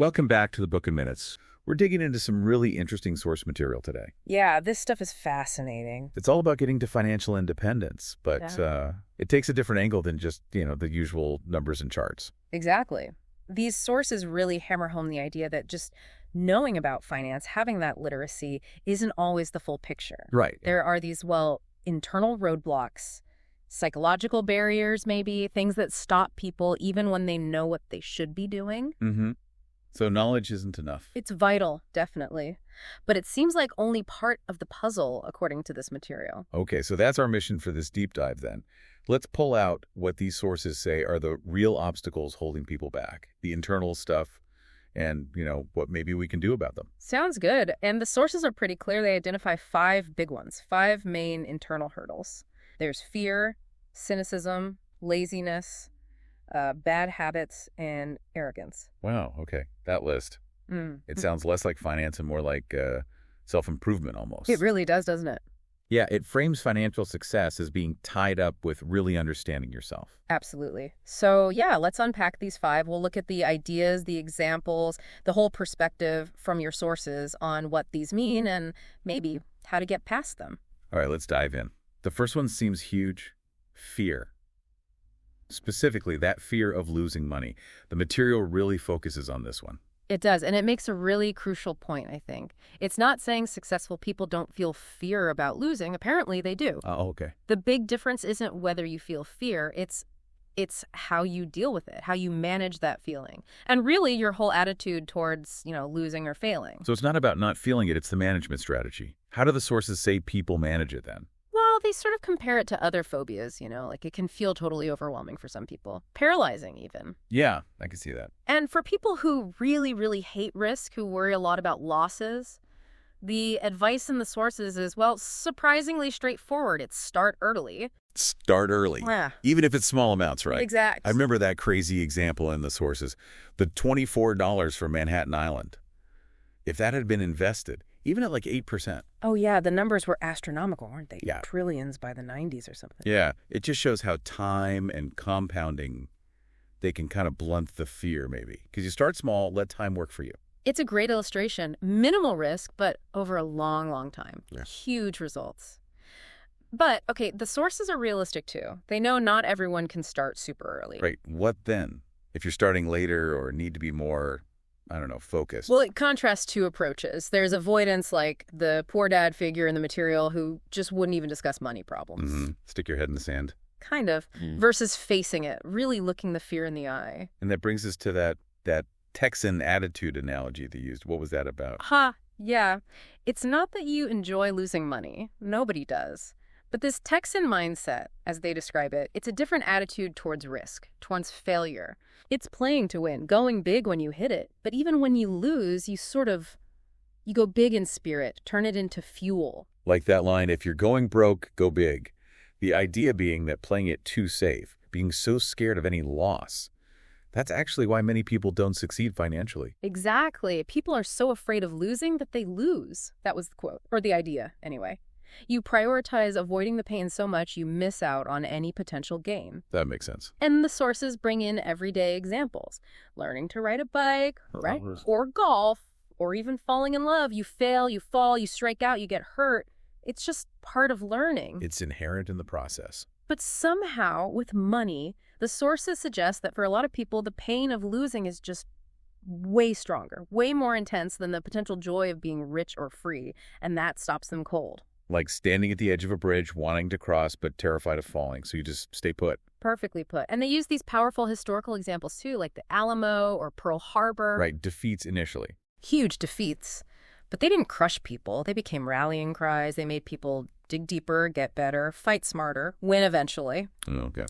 Welcome back to the Book in Minutes. We're digging into some really interesting source material today. Yeah, this stuff is fascinating. It's all about getting to financial independence, but Yeah. it takes a different angle than just, the usual numbers and charts. Exactly. These sources really hammer home the idea that just knowing about finance, having that literacy, isn't always the full picture. Right. There are these, internal roadblocks, psychological barriers maybe, things that stop people even when they know what they should be doing. Mm-hmm. So knowledge isn't enough. It's vital, definitely. But it seems like only part of the puzzle, according to this material. Okay, so that's our mission for this deep dive then. Let's pull out what these sources say are the real obstacles holding people back, the internal stuff, and, what maybe we can do about them. Sounds good. And the sources are pretty clear. They identify 5 big ones, 5 main internal hurdles. There's fear, cynicism, laziness, bad habits, and arrogance. Wow, okay, that list. It sounds less like finance and more like self-improvement almost. It really does, doesn't it? Yeah, it frames financial success as being tied up with really understanding yourself. Absolutely. So yeah, let's unpack these 5. We'll look at the ideas, the examples, the whole perspective from your sources on what these mean and maybe how to get past them. All right, let's dive in. The first one seems huge. Fear. Specifically, that fear of losing money. The material really focuses on this one. It does, and it makes a really crucial point, I think. It's not saying successful people don't feel fear about losing. Apparently, they do. Oh, okay. The big difference isn't whether you feel fear, it's how you deal with it, how you manage that feeling. And really your whole attitude towards, losing or failing. So it's not about not feeling it, it's the management strategy. How do the sources say people manage it then? Well, they sort of compare it to other phobias, like it can feel totally overwhelming for some people. Paralyzing, even. Yeah, I can see that. And for people who really, really hate risk, who worry a lot about losses, the advice in the sources is, surprisingly straightforward. It's start early. Start early. Yeah. Even if it's small amounts, right? Exact. I remember that crazy example in the sources. The $24 for Manhattan Island. If that had been invested, even at like 8%. Oh, yeah, the numbers were astronomical, weren't they? Yeah. Trillions by the 90s or something. Yeah, it just shows how time and compounding, they can kind of blunt the fear maybe. Because you start small, let time work for you. It's a great illustration. Minimal risk, but over a long, long time. Yeah. Huge results. But, okay, the sources are realistic too. They know not everyone can start super early. Right, what then? If you're starting later or need to be more, focused. Well, it contrasts 2 approaches. There's avoidance, like the poor dad figure in the material who just wouldn't even discuss money problems. Mm-hmm. Stick your head in the sand. Kind of. Versus facing it, really looking the fear in the eye. And that brings us to that Texan attitude analogy they used. What was that about? Yeah. It's not that you enjoy losing money. Nobody does. But this Texan mindset, as they describe it, it's a different attitude towards risk, towards failure. It's playing to win, going big when you hit it. But even when you lose, you go big in spirit, turn it into fuel. Like that line, if you're going broke, go big. The idea being that playing it too safe, being so scared of any loss, that's actually why many people don't succeed financially. Exactly. People are so afraid of losing that they lose. That was the quote, or the idea, anyway. You prioritize avoiding the pain so much you miss out on any potential gain. That makes sense. And the sources bring in everyday examples. Learning to ride a bike, right? Or golf, or even falling in love. You fail, you fall, you strike out, you get hurt. It's just part of learning. It's inherent in the process. But somehow, with money, the sources suggest that for a lot of people, the pain of losing is just way stronger, way more intense than the potential joy of being rich or free, and that stops them cold. Like standing at the edge of a bridge, wanting to cross, but terrified of falling, so you just stay put. Perfectly put. And they use these powerful historical examples, too, like the Alamo or Pearl Harbor. Right, defeats initially. Huge defeats. But they didn't crush people. They became rallying cries. They made people dig deeper, get better, fight smarter, win eventually. Okay.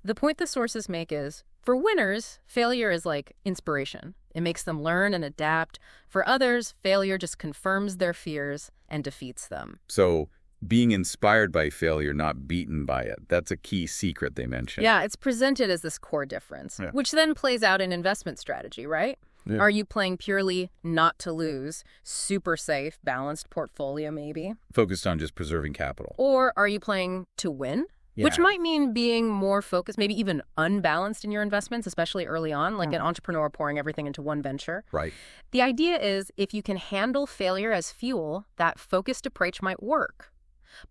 The point the sources make is, for winners, failure is like inspiration. It makes them learn and adapt. For others, failure just confirms their fears and defeats them. So being inspired by failure, not beaten by it, that's a key secret they mentioned. Yeah, it's presented as this core difference, which then plays out in investment strategy, right? Yeah. Are you playing purely not to lose, super safe, balanced portfolio maybe? Focused on just preserving capital. Or are you playing to win? which might mean being more focused, maybe even unbalanced in your investments, especially early on, like an entrepreneur pouring everything into one venture. Right. The idea is if you can handle failure as fuel, that focused approach might work.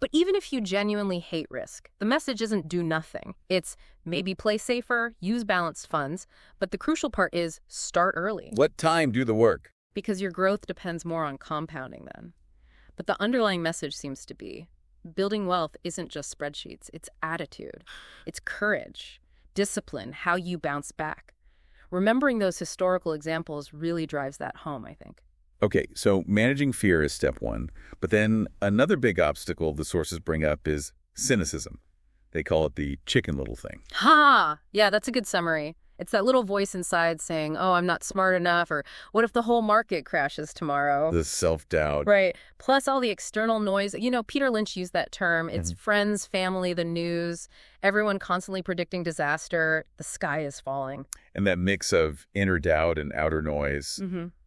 But even if you genuinely hate risk, the message isn't do nothing. It's maybe play safer, use balanced funds, but the crucial part is start early. What time do the work? Because your growth depends more on compounding then. But the underlying message seems to be building wealth isn't just spreadsheets. It's attitude. It's courage, discipline, how you bounce back. Remembering those historical examples really drives that home, I think. Okay, so managing fear is step one. But then another big obstacle the sources bring up is cynicism. They call it the chicken little thing. Ha! Yeah, that's a good summary. It's that little voice inside saying, oh, I'm not smart enough, or what if the whole market crashes tomorrow? The self-doubt. Right. Plus all the external noise. You know, Peter Lynch used that term. It's friends, family, the news, everyone constantly predicting disaster. The sky is falling. And that mix of inner doubt and outer noise,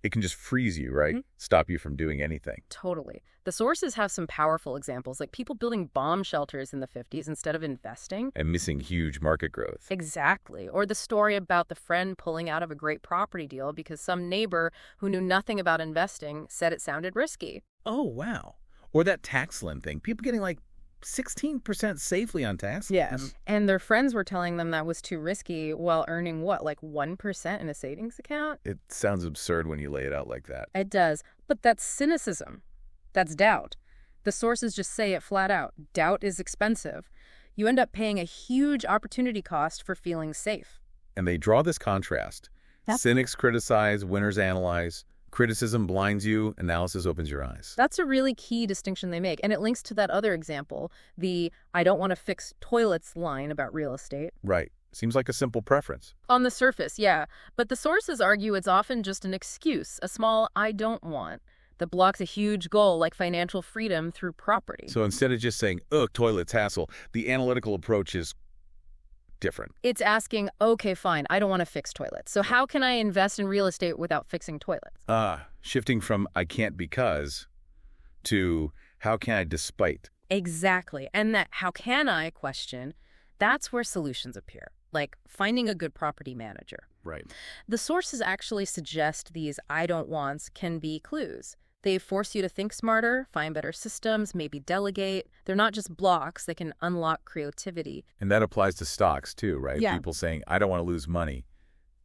it can just freeze you, right? Stop you from doing anything. Totally. The sources have some powerful examples, like people building bomb shelters in the 50s instead of investing. And missing huge market growth. Exactly. Or the story about the friend pulling out of a great property deal because some neighbor who knew nothing about investing said it sounded risky. Oh, wow. Or that tax lien thing. People getting like 16% safely on tax. Yes. And their friends were telling them that was too risky while earning what, like 1% in a savings account? It sounds absurd when you lay it out like that. It does. But that's cynicism. That's doubt. The sources just say it flat out. Doubt is expensive. You end up paying a huge opportunity cost for feeling safe. And they draw this contrast. Cynics criticize, winners analyze. Criticism blinds you, analysis opens your eyes. That's a really key distinction they make. And it links to that other example, the I don't want to fix toilets line about real estate. Right. Seems like a simple preference. On the surface, yeah. But the sources argue it's often just an excuse, a small I don't want, that blocks a huge goal like financial freedom through property. So instead of just saying, ugh, toilets hassle, the analytical approach is different. It's asking, okay, fine, I don't want to fix toilets. So how can I invest in real estate without fixing toilets? Shifting from I can't because to how can I despite. Exactly. And that how can I question, that's where solutions appear, like finding a good property manager. Right. The sources actually suggest these I don't wants can be clues. They force you to think smarter, find better systems, maybe delegate. They're not just blocks. They can unlock creativity. And that applies to stocks too, right? Yeah. People saying, I don't want to lose money,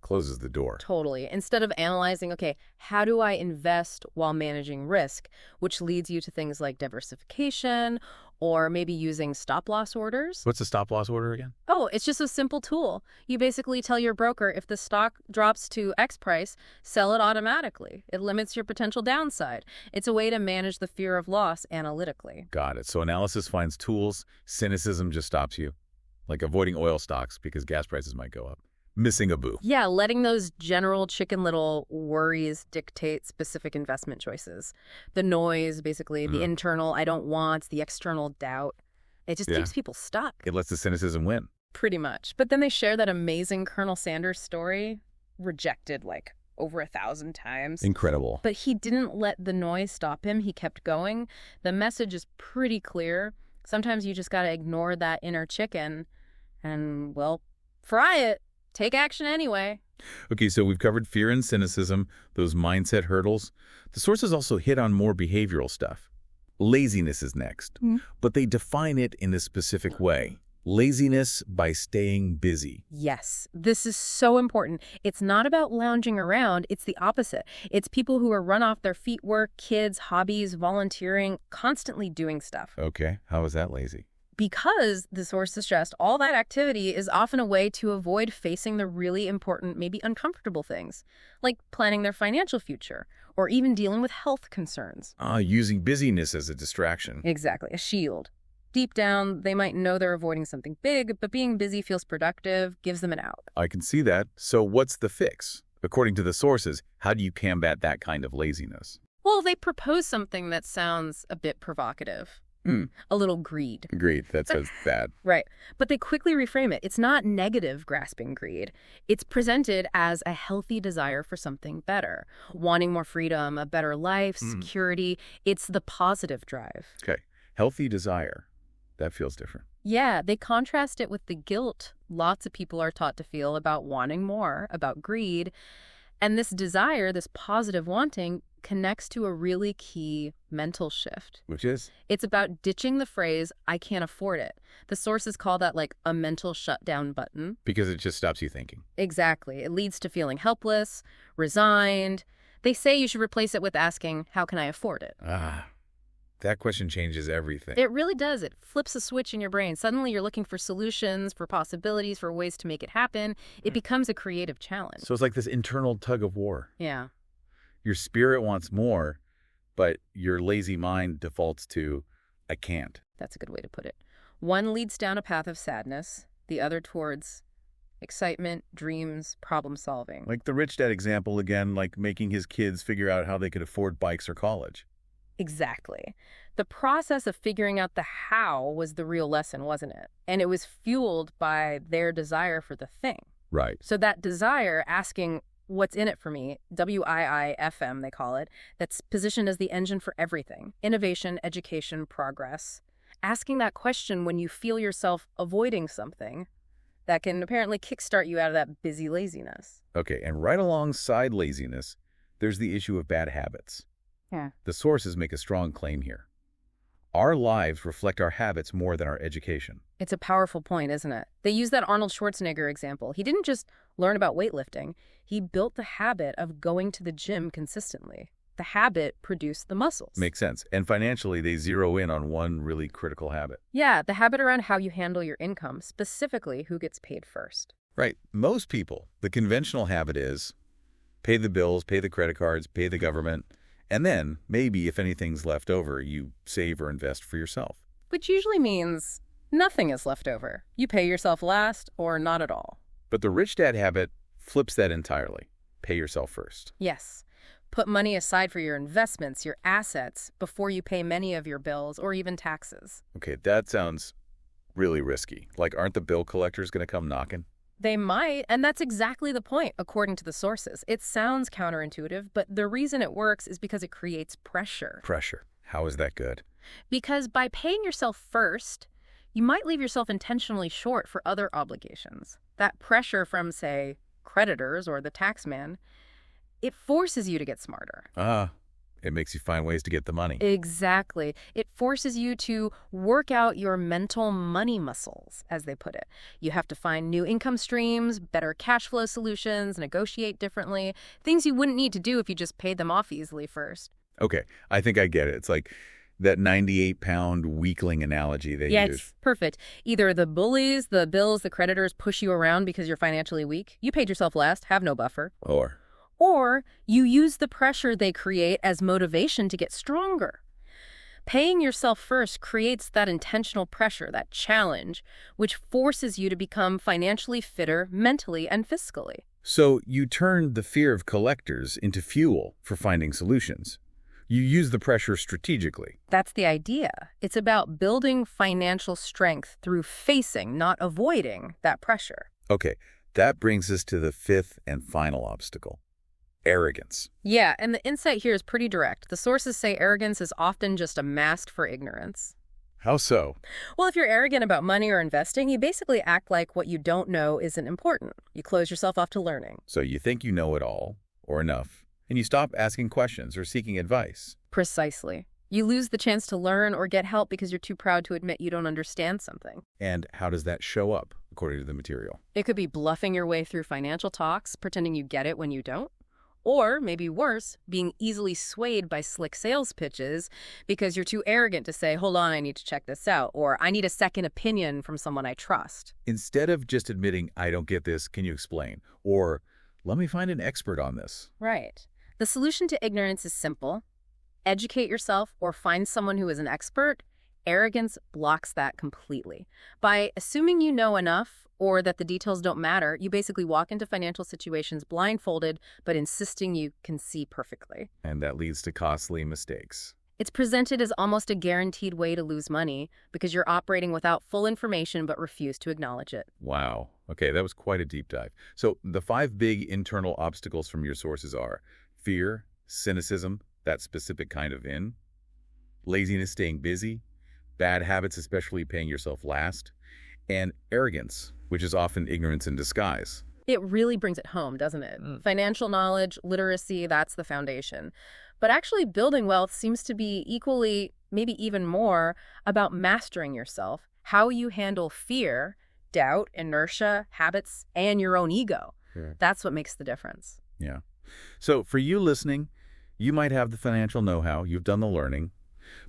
closes the door. Totally. Instead of analyzing, okay, how do I invest while managing risk, which leads you to things like diversification or maybe using stop-loss orders. What's a stop-loss order again? Oh, it's just a simple tool. You basically tell your broker if the stock drops to X price, sell it automatically. It limits your potential downside. It's a way to manage the fear of loss analytically. Got it. So analysis finds tools. Cynicism just stops you. Like avoiding oil stocks because gas prices might go up. Missing a boo. Yeah, letting those general chicken little worries dictate specific investment choices. The noise, basically, the internal I don't want, the external doubt. It just keeps people stuck. It lets the cynicism win. Pretty much. But then they share that amazing Colonel Sanders story, rejected like over 1,000 times. Incredible. But he didn't let the noise stop him. He kept going. The message is pretty clear. Sometimes you just got to ignore that inner chicken and, well, fry it. Take action anyway. Okay, so we've covered fear and cynicism, those mindset hurdles. The sources also hit on more behavioral stuff. Laziness is next, but they define it in a specific way. Laziness by staying busy. Yes, this is so important. It's not about lounging around. It's the opposite. It's people who are run off their feet work, kids, hobbies, volunteering, constantly doing stuff. Okay, how is that lazy? Because, the sources suggest, all that activity is often a way to avoid facing the really important, maybe uncomfortable things, like planning their financial future, or even dealing with health concerns. Using busyness as a distraction. Exactly, a shield. Deep down, they might know they're avoiding something big, but being busy feels productive, gives them an out. I can see that. So what's the fix? According to the sources, how do you combat that kind of laziness? Well, they propose something that sounds a bit provocative. A little greed. Agreed. That sounds bad. Right. But they quickly reframe it. It's not negative grasping greed. It's presented as a healthy desire for something better. Wanting more freedom, a better life, security. It's the positive drive. Okay. Healthy desire. That feels different. Yeah, they contrast it with the guilt lots of people are taught to feel about wanting more, about greed. And this desire, this positive wanting, connects to a really key mental shift. Which is? It's about ditching the phrase, I can't afford it. The sources call that like a mental shutdown button. Because it just stops you thinking. Exactly. It leads to feeling helpless, resigned. They say you should replace it with asking, how can I afford it? That question changes everything. It really does. It flips a switch in your brain. Suddenly you're looking for solutions, for possibilities, for ways to make it happen. It becomes a creative challenge. So it's like this internal tug of war. Yeah. Your spirit wants more, but your lazy mind defaults to, I can't. That's a good way to put it. One leads down a path of sadness, the other towards excitement, dreams, problem solving. Like the rich dad example again, like making his kids figure out how they could afford bikes or college. Exactly. The process of figuring out the how was the real lesson, wasn't it? And it was fueled by their desire for the thing. Right. So that desire, asking, what's in it for me, WIIFM they call it, that's positioned as the engine for everything, innovation, education, progress. Asking that question when you feel yourself avoiding something, that can apparently kickstart you out of that busy laziness. Okay, and right alongside laziness, there's the issue of bad habits. Yeah. The sources make a strong claim here. Our lives reflect our habits more than our education. It's a powerful point, isn't it? They use that Arnold Schwarzenegger example. He didn't just learn about weightlifting. He built the habit of going to the gym consistently. The habit produced the muscles. Makes sense. And financially, they zero in on one really critical habit. Yeah, the habit around how you handle your income, specifically who gets paid first. Right. Most people, the conventional habit is pay the bills, pay the credit cards, pay the government, and then, maybe if anything's left over, you save or invest for yourself. Which usually means nothing is left over. You pay yourself last or not at all. But the rich dad habit flips that entirely. Pay yourself first. Yes. Put money aside for your investments, your assets, before you pay many of your bills or even taxes. Okay, that sounds really risky. Like, aren't the bill collectors going to come knocking? They might, and that's exactly the point, according to the sources. It sounds counterintuitive, but the reason it works is because it creates pressure. Pressure. How is that good? Because by paying yourself first, you might leave yourself intentionally short for other obligations. That pressure from, say, creditors or the tax man, it forces you to get smarter. It makes you find ways to get the money. Exactly. It forces you to work out your mental money muscles, as they put it. You have to find new income streams, better cash flow solutions, negotiate differently, things you wouldn't need to do if you just paid them off easily first. Okay, I think I get it. It's like that 98-pound weakling analogy they use. Yes, perfect. Either the bullies, the bills, the creditors push you around because you're financially weak. You paid yourself last, have no buffer. Or you use the pressure they create as motivation to get stronger. Paying yourself first creates that intentional pressure, that challenge, which forces you to become financially fitter mentally and fiscally. So you turn the fear of collectors into fuel for finding solutions. You use the pressure strategically. That's the idea. It's about building financial strength through facing, not avoiding, that pressure. Okay, that brings us to the fifth and final obstacle. Arrogance. Yeah, and the insight here is pretty direct. The sources say arrogance is often just a mask for ignorance. How so? Well, if you're arrogant about money or investing, you basically act like what you don't know isn't important. You close yourself off to learning. So you think you know it all, or enough, and you stop asking questions or seeking advice. Precisely. You lose the chance to learn or get help because you're too proud to admit you don't understand something. And how does that show up, according to the material? It could be bluffing your way through financial talks, pretending you get it when you don't. Or, maybe worse, being easily swayed by slick sales pitches because you're too arrogant to say, hold on, I need to check this out, or I need a second opinion from someone I trust. Instead of just admitting, I don't get this, can you explain? Or, let me find an expert on this. Right. The solution to ignorance is simple. Educate yourself or find someone who is an expert. Arrogance blocks that completely. By assuming you know enough or that the details don't matter, you basically walk into financial situations blindfolded, but insisting you can see perfectly. And that leads to costly mistakes. It's presented as almost a guaranteed way to lose money because you're operating without full information but refuse to acknowledge it. Wow. Okay, that was quite a deep dive. So the 5 big internal obstacles from your sources are fear, cynicism, that specific kind of laziness, staying busy, bad habits, especially paying yourself last, and arrogance, which is often ignorance in disguise. It really brings it home, doesn't it? Financial knowledge, literacy, that's the foundation. But actually building wealth seems to be equally, maybe even more, about mastering yourself, how you handle fear, doubt, inertia, habits, and your own ego. Yeah. That's what makes the difference. Yeah. So for you listening, you might have the financial know-how, you've done the learning,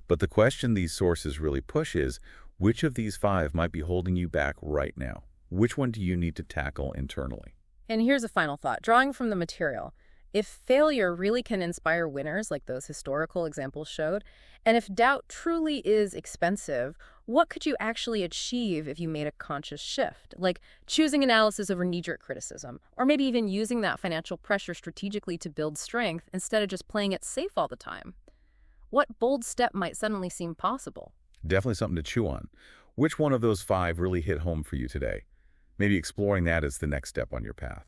but the question these sources really push is, which of these 5 might be holding you back right now? Which one do you need to tackle internally? And here's a final thought. Drawing from the material, if failure really can inspire winners like those historical examples showed, and if doubt truly is expensive, what could you actually achieve if you made a conscious shift? Like choosing analysis over knee-jerk criticism, or maybe even using that financial pressure strategically to build strength instead of just playing it safe all the time. What bold step might suddenly seem possible? Definitely something to chew on. Which one of those 5 really hit home for you today? Maybe exploring that as the next step on your path.